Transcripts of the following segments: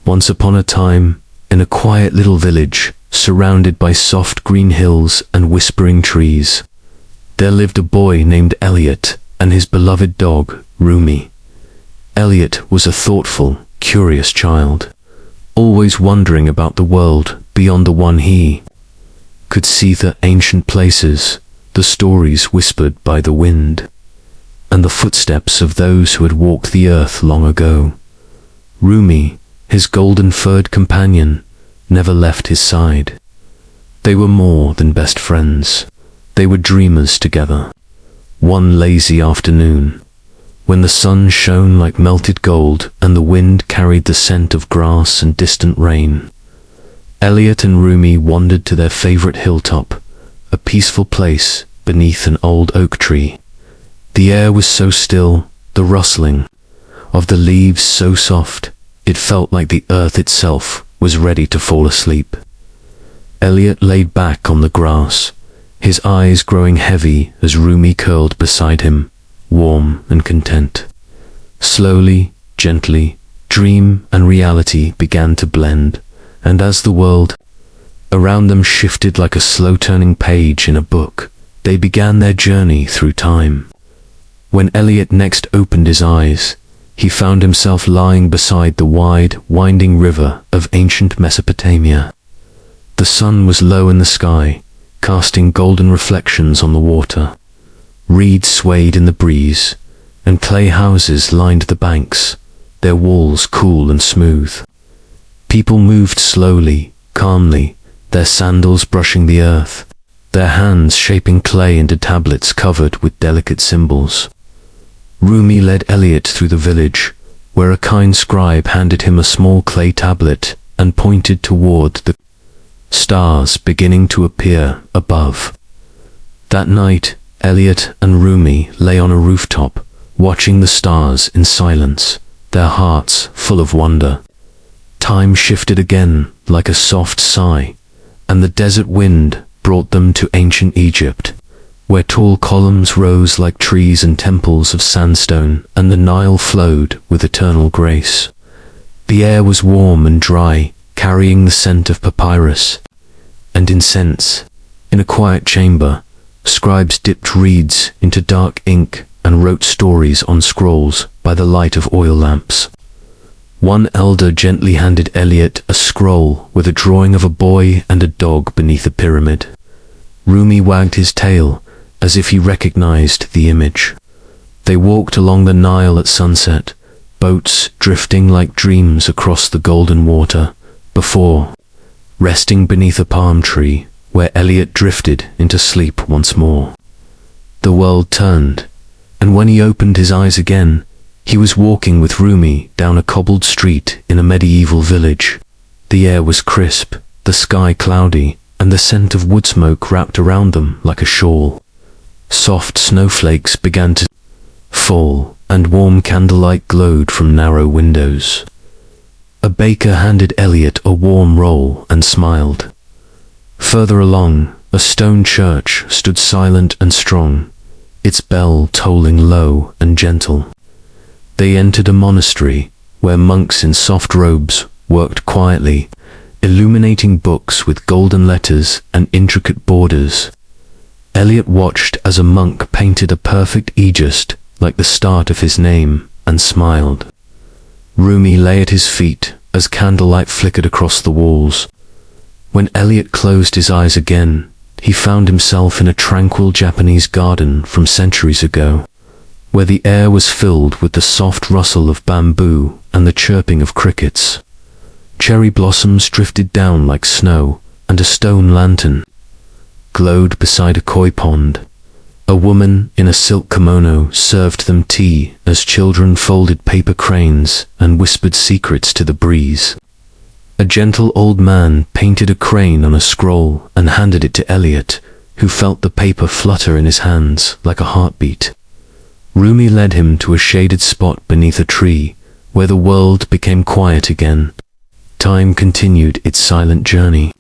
Once upon a time, in a quiet little village, surrounded by soft green hills and whispering trees, there lived a boy named Elliot and his beloved dog, Rumi. Elliot was a thoughtful, curious child, always wondering about the world beyond the one he could see, the ancient places, the stories whispered by the wind, and the footsteps of those who had walked the earth long ago. Rumi, his golden-furred companion, never left his side. They were more than best friends. They were dreamers together. One lazy afternoon, when the sun shone like melted gold and the wind carried the scent of grass and distant rain, Elliot and Rumi wandered to their favorite hilltop, a peaceful place beneath an old oak tree. The air was so still, the rustling of the leaves so soft, it felt like the earth itself was ready to fall asleep. Elliot laid back on the grass, his eyes growing heavy as Rumi curled beside him, warm and content. Slowly, gently, dream and reality began to blend, and as the world around them shifted like a slow-turning page in a book, they began their journey through time. When Elliot next opened his eyes, he found himself lying beside the wide, winding river of ancient Mesopotamia. The sun was low in the sky, casting golden reflections on the water. Reeds swayed in the breeze, and clay houses lined the banks, their walls cool and smooth. People moved slowly, calmly, their sandals brushing the earth, their hands shaping clay into tablets covered with delicate symbols. Rumi led Elliot through the village, where a kind scribe handed him a small clay tablet and pointed toward the stars beginning to appear above. That night, Elliot and Rumi lay on a rooftop, watching the stars in silence, their hearts full of wonder. Time shifted again like a soft sigh, and the desert wind brought them to ancient Egypt, where tall columns rose like trees and temples of sandstone, and the Nile flowed with eternal grace. The air was warm and dry, carrying the scent of papyrus and incense. In a quiet chamber, scribes dipped reeds into dark ink and wrote stories on scrolls by the light of oil lamps. One elder gently handed Elliot a scroll with a drawing of a boy and a dog beneath a pyramid. Rumi wagged his tail as if he recognized the image. They walked along the Nile at sunset, boats drifting like dreams across the golden water, before resting beneath a palm tree where Elliot drifted into sleep once more. The world turned, and when he opened his eyes again, he was walking with Rumi down a cobbled street in a medieval village. The air was crisp, the sky cloudy, and the scent of wood smoke wrapped around them like a shawl. Soft snowflakes began to fall, and warm candlelight glowed from narrow windows. A baker handed Elliot a warm roll and smiled. Further along, a stone church stood silent and strong, its bell tolling low and gentle. They entered a monastery where monks in soft robes worked quietly, illuminating books with golden letters and intricate borders. Elliot watched as a monk painted a perfect aegis like the start of his name and smiled. Rumi lay at his feet as candlelight flickered across the walls. When Elliot closed his eyes again, he found himself in a tranquil Japanese garden from centuries ago, where the air was filled with the soft rustle of bamboo and the chirping of crickets. Cherry blossoms drifted down like snow, and a stone lantern glowed beside a koi pond. A woman in a silk kimono served them tea as children folded paper cranes and whispered secrets to the breeze. A gentle old man painted a crane on a scroll and handed it to Elliot, who felt the paper flutter in his hands like a heartbeat. Rumi led him to a shaded spot beneath a tree, where the world became quiet again. Time continued its silent journey,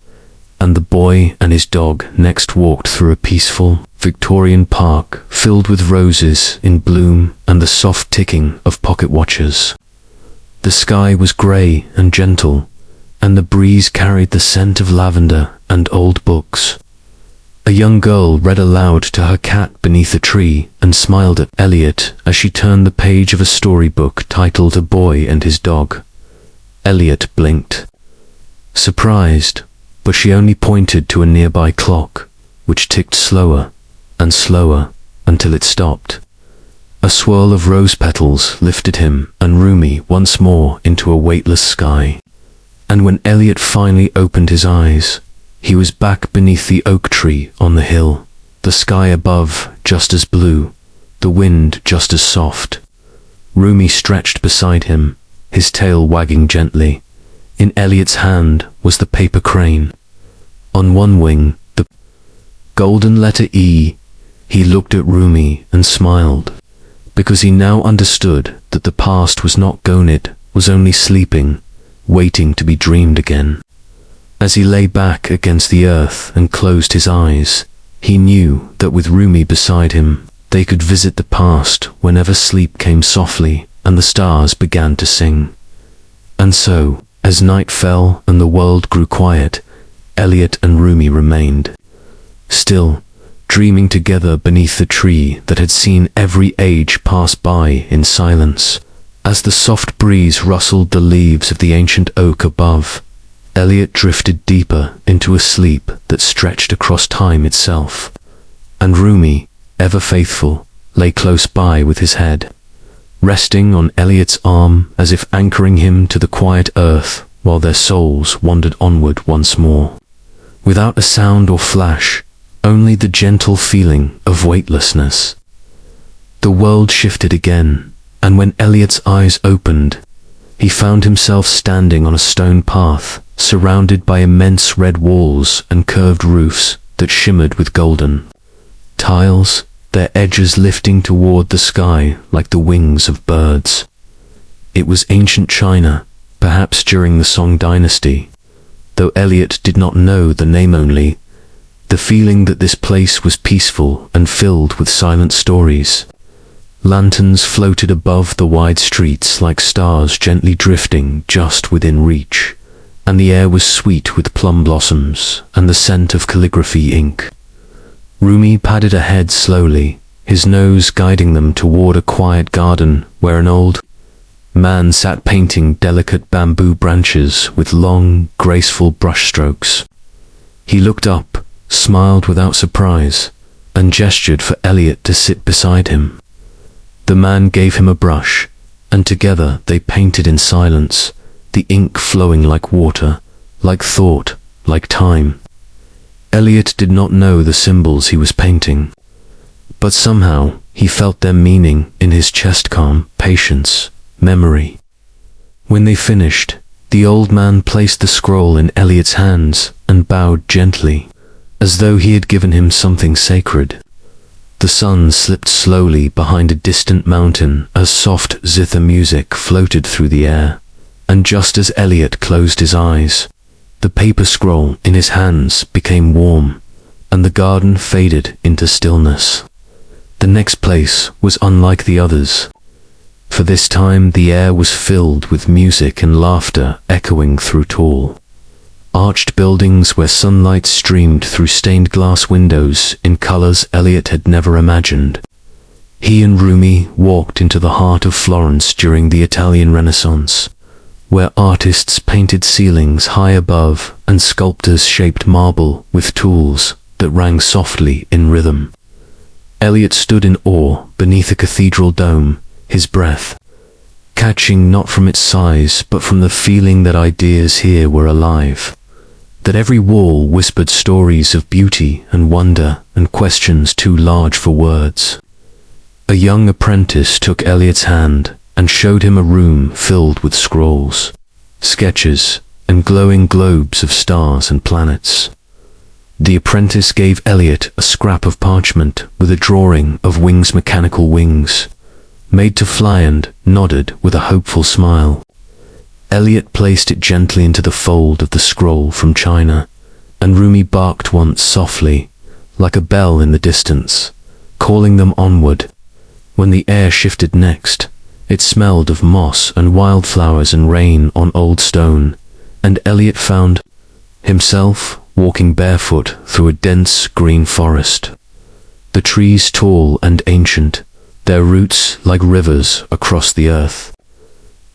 and the boy and his dog next walked through a peaceful, Victorian park filled with roses in bloom and the soft ticking of pocket watches. The sky was grey and gentle, and the breeze carried the scent of lavender and old books. A young girl read aloud to her cat beneath a tree and smiled at Elliot as she turned the page of a storybook titled A Boy and His Dog. Elliot blinked, surprised, but she only pointed to a nearby clock, which ticked slower and slower until it stopped. A swirl of rose petals lifted him and Rumi once more into a weightless sky. And when Elliot finally opened his eyes, he was back beneath the oak tree on the hill, the sky above just as blue, the wind just as soft. Rumi stretched beside him, his tail wagging gently. In Elliot's hand was the paper crane. On one wing, the golden letter E. He looked at Rumi and smiled, because he now understood that the past was not gone, it was only sleeping, waiting to be dreamed again. As he lay back against the earth and closed his eyes, he knew that with Rumi beside him, they could visit the past whenever sleep came softly and the stars began to sing. And so, as night fell and the world grew quiet, Elliot and Rumi remained, still, dreaming together beneath the tree that had seen every age pass by in silence. As the soft breeze rustled the leaves of the ancient oak above, Elliot drifted deeper into a sleep that stretched across time itself. And Rumi, ever faithful, lay close by with his head, resting on Elliot's arm as if anchoring him to the quiet earth while their souls wandered onward once more. Without a sound or flash, only the gentle feeling of weightlessness. The world shifted again, and when Elliot's eyes opened, he found himself standing on a stone path, surrounded by immense red walls and curved roofs that shimmered with golden tiles, their edges lifting toward the sky like the wings of birds. It was ancient China, perhaps during the Song dynasty, though Elliot did not know the name only, the feeling that this place was peaceful and filled with silent stories. Lanterns floated above the wide streets like stars gently drifting just within reach, and the air was sweet with plum blossoms and the scent of calligraphy ink. Rumi padded ahead slowly, his nose guiding them toward a quiet garden where an old man sat painting delicate bamboo branches with long, graceful brushstrokes. He looked up, smiled without surprise, and gestured for Elliot to sit beside him. The man gave him a brush, and together they painted in silence, the ink flowing like water, like thought, like time. Elliot did not know the symbols he was painting, but somehow he felt their meaning in his chest, calm, patience, memory. When they finished, the old man placed the scroll in Elliot's hands and bowed gently, as though he had given him something sacred. The sun slipped slowly behind a distant mountain as soft zither music floated through the air, and just as Elliot closed his eyes, the paper scroll in his hands became warm, and the garden faded into stillness. The next place was unlike the others, for this time the air was filled with music and laughter echoing through tall, arched buildings where sunlight streamed through stained glass windows in colors Elliot had never imagined. He and Rumi walked into the heart of Florence during the Italian Renaissance, where artists painted ceilings high above and sculptors shaped marble with tools that rang softly in rhythm. Elliot stood in awe beneath a cathedral dome, his breath catching not from its size but from the feeling that ideas here were alive, that every wall whispered stories of beauty and wonder and questions too large for words. A young apprentice took Elliot's hand and showed him a room filled with scrolls, sketches, and glowing globes of stars and planets. The apprentice gave Elliot a scrap of parchment with a drawing of wings, mechanical wings, made to fly, and nodded with a hopeful smile. Elliot placed it gently into the fold of the scroll from China, and Rumi barked once softly, like a bell in the distance, calling them onward. When the air shifted next, It smelled of moss and wildflowers and rain on old stone, and Elliot found himself walking barefoot through a dense green forest. The trees tall and ancient, their roots like rivers across the earth.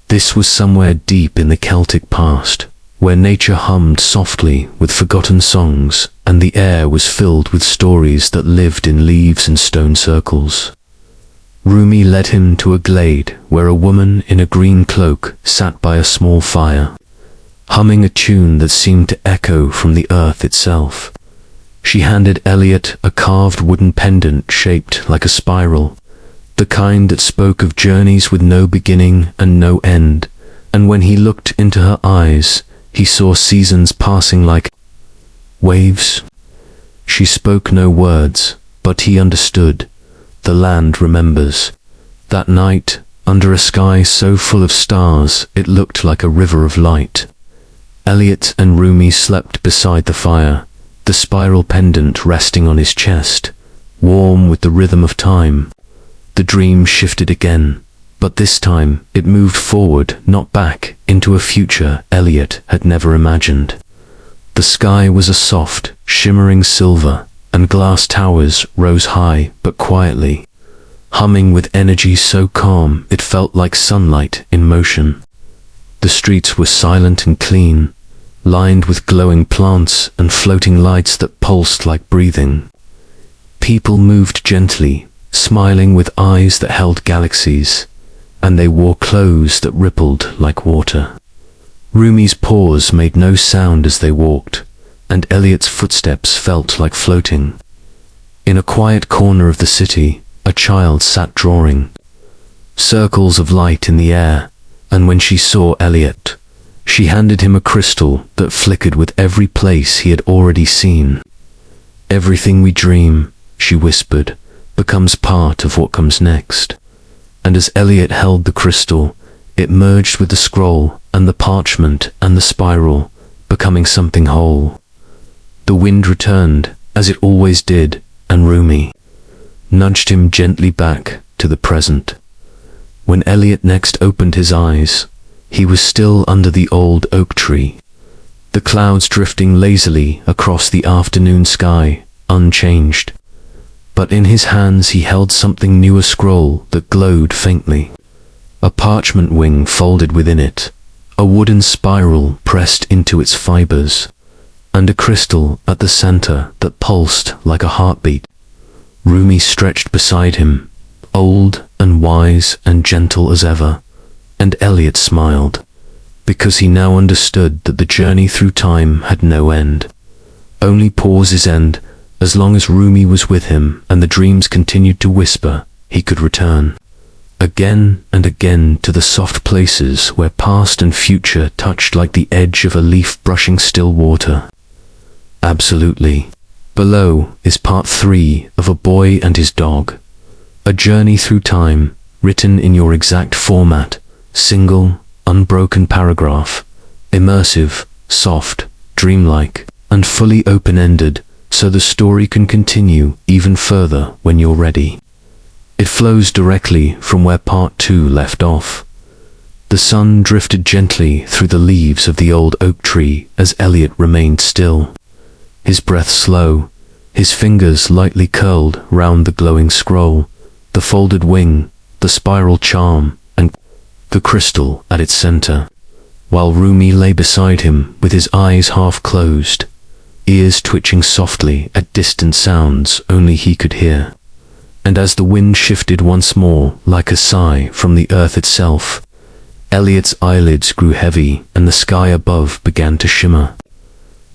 This was somewhere deep in the Celtic past, where nature hummed softly with forgotten songs, and the air was filled with stories that lived in leaves and stone circles. Rumi led him to a glade where a woman in a green cloak sat by a small fire, humming a tune that seemed to echo from the earth itself. She handed Elliot a carved wooden pendant shaped like a spiral, the kind that spoke of journeys with no beginning and no end, and when he looked into her eyes, he saw seasons passing like waves. She spoke no words, but he understood. The land remembers. That night, under a sky so full of stars, it looked like a river of light. Elliot and Rumi slept beside the fire, the spiral pendant resting on his chest, warm with the rhythm of time. The dream shifted again, but this time it moved forward, not back, into a future Elliot had never imagined. The sky was a soft, shimmering silver, and glass towers rose high but quietly, humming with energy so calm it felt like sunlight in motion. The streets were silent and clean, lined with glowing plants and floating lights that pulsed like breathing. People moved gently, smiling with eyes that held galaxies, and they wore clothes that rippled like water. Rumi's paws made no sound as they walked, and Elliot's footsteps felt like floating. In a quiet corner of the city, a child sat drawing circles of light in the air, and when she saw Elliot, she handed him a crystal that flickered with every place he had already seen. "Everything we dream," she whispered, "becomes part of what comes next." And as Elliot held the crystal, it merged with the scroll and the parchment and the spiral, becoming something whole. The wind returned, as it always did, and Rumi nudged him gently back to the present. When Elliot next opened his eyes, he was still under the old oak tree, the clouds drifting lazily across the afternoon sky, unchanged. But in his hands he held something new, a scroll that glowed faintly. A parchment wing folded within it, a wooden spiral pressed into its fibers, and a crystal at the center that pulsed like a heartbeat. Rumi stretched beside him, old and wise and gentle as ever, and Elliot smiled, because he now understood that the journey through time had no end. Only pauses end. As long as Rumi was with him and the dreams continued to whisper, he could return again and again to the soft places where past and future touched like the edge of a leaf brushing still water. Absolutely. Below is part 3 of A Boy and His Dog. A journey through time, written in your exact format, single, unbroken paragraph, immersive, soft, dreamlike, and fully open-ended, so the story can continue even further when you're ready. It flows directly from where part 2 left off. The sun drifted gently through the leaves of the old oak tree as Elliot remained still, his breath slow, his fingers lightly curled round the glowing scroll, the folded wing, the spiral charm, and the crystal at its center, while Rumi lay beside him with his eyes half closed, ears twitching softly at distant sounds only he could hear. And as the wind shifted once more like a sigh from the earth itself, Elliot's eyelids grew heavy and the sky above began to shimmer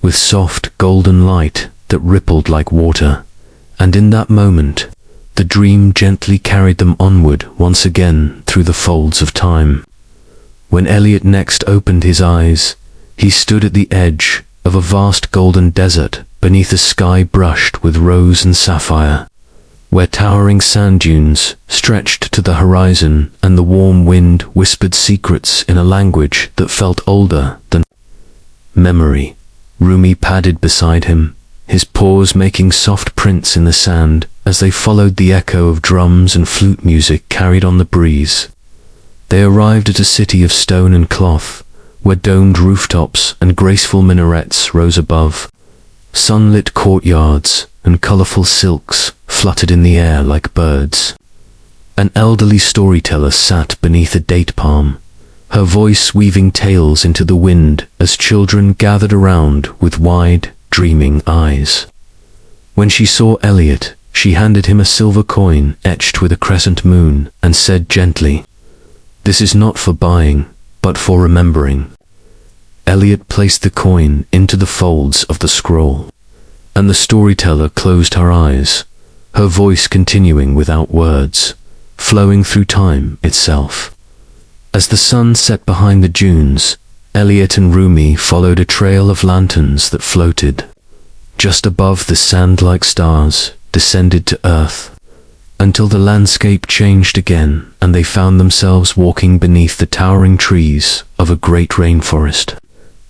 with soft golden light that rippled like water, and in that moment the dream gently carried them onward once again through the folds of time. When Elliot next opened his eyes, he stood at the edge of a vast golden desert beneath a sky brushed with rose and sapphire, where towering sand dunes stretched to the horizon and the warm wind whispered secrets in a language that felt older than memory. Rumi padded beside him, his paws making soft prints in the sand as they followed the echo of drums and flute music carried on the breeze. They arrived at a city of stone and cloth, where domed rooftops and graceful minarets rose above. Sunlit courtyards and colorful silks fluttered in the air like birds. An elderly storyteller sat beneath a date palm, her voice weaving tales into the wind as children gathered around with wide, dreaming eyes. When she saw Elliot, she handed him a silver coin etched with a crescent moon and said gently, "This is not for buying, but for remembering." Elliot placed the coin into the folds of the scroll, and the storyteller closed her eyes, her voice continuing without words, flowing through time itself. As the sun set behind the dunes, Elliot and Rumi followed a trail of lanterns that floated just above the sand-like stars, descended to earth, until the landscape changed again and they found themselves walking beneath the towering trees of a great rainforest,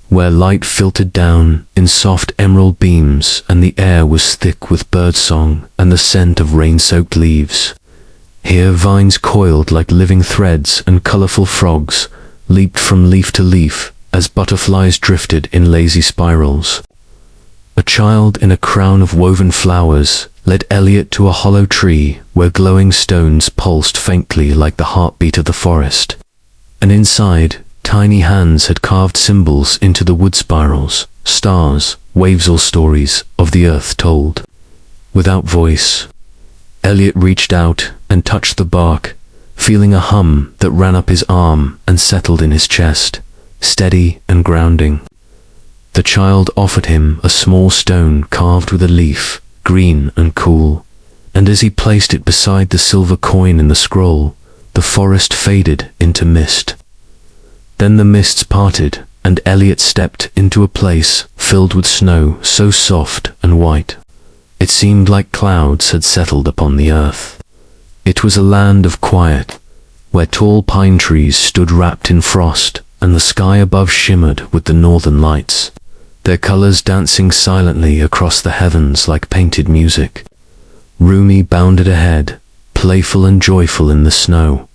where light filtered down in soft emerald beams and the air was thick with birdsong and the scent of rain-soaked leaves. Here vines coiled like living threads and colorful frogs leaped from leaf to leaf as butterflies drifted in lazy spirals. A child in a crown of woven flowers led Elliot to a hollow tree where glowing stones pulsed faintly like the heartbeat of the forest. And inside, tiny hands had carved symbols into the wood spirals, stars, waves or stories of the earth told. Without voice, Elliot reached out and touched the bark, feeling a hum that ran up his arm and settled in his chest, steady and grounding. The child offered him a small stone carved with a leaf, green and cool, and as he placed it beside the silver coin in the scroll, the forest faded into mist. Then the mists parted, and Elliot stepped into a place filled with snow so soft and white. It seemed like clouds had settled upon the earth. It was a land of quiet, where tall pine trees stood wrapped in frost, and the sky above shimmered with the northern lights, their colors dancing silently across the heavens like painted music. Rumi bounded ahead, playful and joyful in the snow,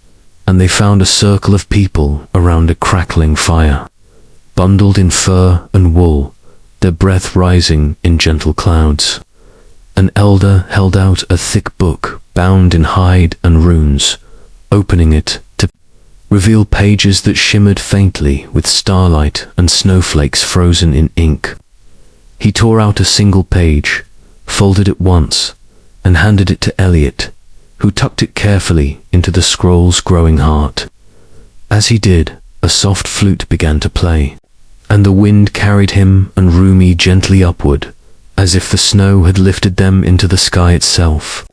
and they found a circle of people around a crackling fire, bundled in fur and wool, their breath rising in gentle clouds. An elder held out a thick book bound in hide and runes, opening it to reveal pages that shimmered faintly with starlight and snowflakes frozen in ink. He tore out a single page, folded it once, and handed it to Elliot, who tucked it carefully into the scroll's growing heart. As he did, a soft flute began to play, and the wind carried him and Rumi gently upward, as if the snow had lifted them into the sky itself.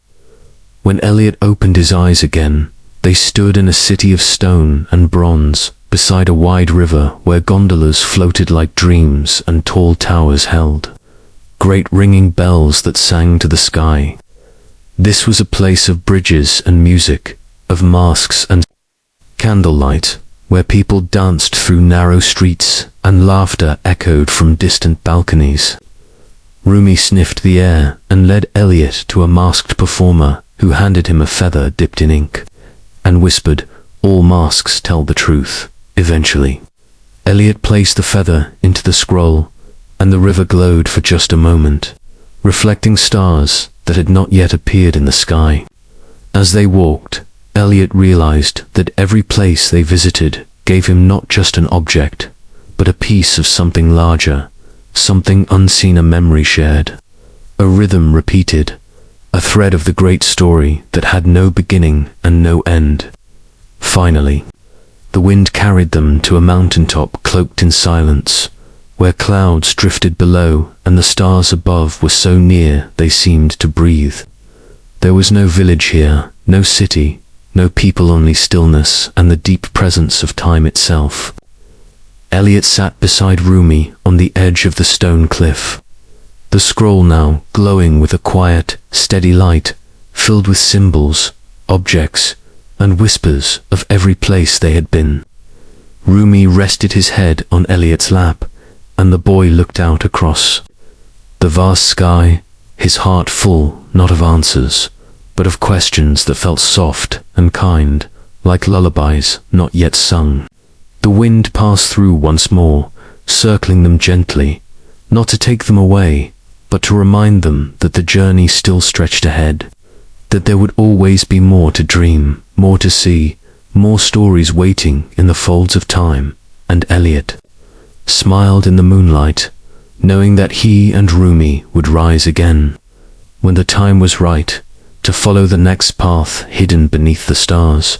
When Elliot opened his eyes again, they stood in a city of stone and bronze, beside a wide river where gondolas floated like dreams and tall towers held great ringing bells that sang to the sky. This was a place of bridges and music, of masks and candlelight, where people danced through narrow streets and laughter echoed from distant balconies. Rumi sniffed the air and led Elliot to a masked performer who handed him a feather dipped in ink, and whispered, "All masks tell the truth, eventually." Elliot placed the feather into the scroll, and the river glowed for just a moment, reflecting stars that had not yet appeared in the sky. As they walked, Elliot realized that every place they visited gave him not just an object, but a piece of something larger, something unseen, a memory shared, a rhythm repeated, a thread of the great story that had no beginning and no end. Finally, the wind carried them to a mountaintop cloaked in silence, where clouds drifted below and the stars above were so near they seemed to breathe. There was no village here, no city, no people, only stillness and the deep presence of time itself. Elliot sat beside Rumi on the edge of the stone cliff, the scroll now glowing with a quiet, steady light, filled with symbols, objects, and whispers of every place they had been. Rumi rested his head on Elliot's lap, and the boy looked out across the vast sky, his heart full not of answers, but of questions that felt soft and kind, like lullabies not yet sung. The wind passed through once more, circling them gently, not to take them away, but to remind them that the journey still stretched ahead, that there would always be more to dream, more to see, more stories waiting in the folds of time. And Elliot smiled in the moonlight, knowing that he and Rumi would rise again, when the time was right, to follow the next path hidden beneath the stars.